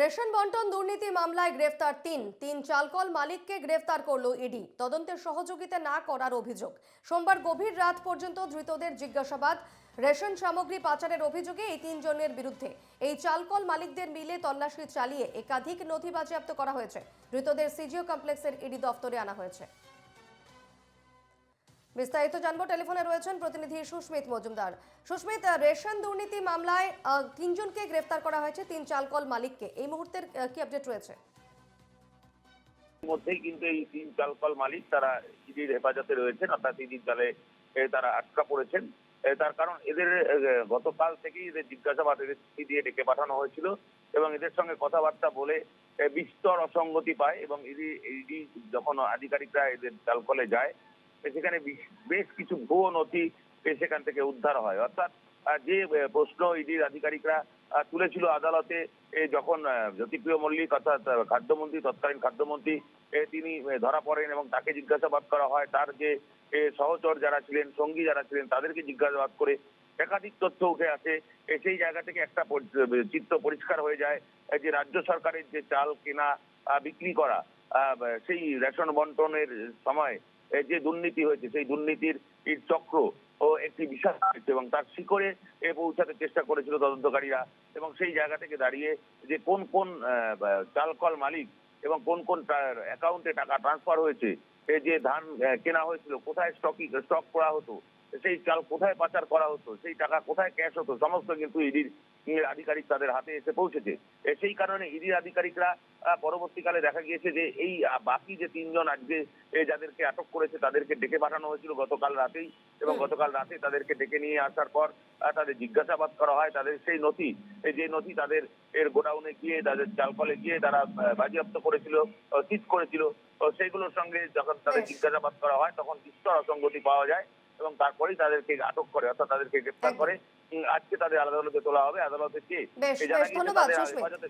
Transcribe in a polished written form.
Ration বন্টন দুর্নীতি মামলায় গ্রেফতার তিন চালকল মালিককে গ্রেফতার করলো ইডি। তদন্তের সহযোগিতা না করার অভিযোগ। সোমবার গভীর রাত পর্যন্ত ধৃতদের জিজ্ঞাসাবাদ। রেশন সামগ্রী পাচারের অভিযোগে এই তিনজনের বিরুদ্ধে এই চালকল মালিকদের মিলে তল্লাশি চালিয়ে একাধিক নথি বাজেয়াপ্ত করা হয়েছে। ধৃতদের সিজিও কমপ্লেক্সের ইডি দফতরে আনা হয়েছে। বিস্তারিত জানবো, টেলিফোনে রয়েছেন প্রতিনিধি সুস্মিত মজুমদার। সুস্মিত, রেশন দুর্নীতি মামলায় তিনজনকে গ্রেফতার করা হয়েছে, তিন চালকল মালিককে। এই মুহূর্তের কি আপডেট রয়েছে? মধ্যেই কিন্তু এই তিন চালকল মালিক তারা ইডির হেফাজতে রয়েছেন, অর্থাৎ ইডির জালে তারা আটকা পড়েছেন। তার কারণ এদের গতকাল থেকেই এদের জিজ্ঞাসাবাদ এদের চিঠি দিয়ে ডেকে পাঠানো হয়েছিল এবং এদের সঙ্গে কথাবার্তা বলে বিস্তর অসঙ্গতি পায় এবং ইডি যখন আধিকারিকরা এদের চালকলে যায় সেখানে বেশ কিছু ভুয়ো নথি সেখান থেকে উদ্ধার হয়। অর্থাৎ যে প্রশ্ন ইডির আধিকারিকরা তুলেছিল আদালতে যখন জ্যোতিপ্রিয় মল্লিক অর্থাৎ খাদ্যমন্ত্রী, তৎকালীন খাদ্যমন্ত্রী, তিনি ধরা পড়েন এবং তাকে জিজ্ঞাসাবাদ করা হয়, তার যে সহচর যারা ছিলেন, সঙ্গী যারা ছিলেন, তাদেরকে জিজ্ঞাসাবাদ করে একাধিক তথ্য উঠে আসে। সেই জায়গা থেকে একটা চিত্র পরিষ্কার হয়ে যায় যে রাজ্য সরকারের যে চাল কেনা বিক্রি করা, সেই রেশন বন্টনের সময় যে দুর্নীতি হয়েছে, সেই দুর্নীতির চক্র ও একটি বিশাল হয়েছে এবং তার শিকড়ে পৌঁছাতে চেষ্টা করেছিল তদন্তকারীরা। এবং সেই জায়গা থেকে দাঁড়িয়ে যে কোন কোন চালকল মালিক এবং কোন কোন অ্যাকাউন্টে টাকা ট্রান্সফার হয়েছে, যে ধান কেনা হয়েছিল, কোথায় স্টক করা হতো, সেই চাল কোথায় পাচার করা হতো, সেই টাকা কোথায় ক্যাশ হতো, সমস্ত কিন্তু ইডির আধিকারিক তাদের হাতে এসে পৌঁছেছে। সেই কারণে ইডির আধিকারিকরা পরবর্তীকালে দেখা গিয়েছে যে এই বাকি যে তিনজন আজকে যাদেরকে আটক করেছে তাদেরকে ডেকে পাঠানো হয়েছিল গতকাল রাতেই এবং গতকাল রাতে তাদেরকে ডেকে নিয়ে আসার পর তাদের জিজ্ঞাসাবাদ করা হয়। তাদের সেই নথি, যে নথি তাদের গোডাউনে গিয়ে, তাদের চালকলে গিয়ে তারা বাজেয়াপ্ত করেছিল, সিজ করেছিল, সেইগুলোর সঙ্গে যখন তাদের জিজ্ঞাসাবাদ করা হয় তখন বিস্তর অসঙ্গতি পাওয়া যায় এবং তারপরেই তাদেরকে আটক করে, অর্থাৎ তাদেরকে গ্রেফতার করে। আজকে তাদের আদালতে তোলা হবে। আদালতে কে বেশ, ধন্যবাদ সুস্মিত।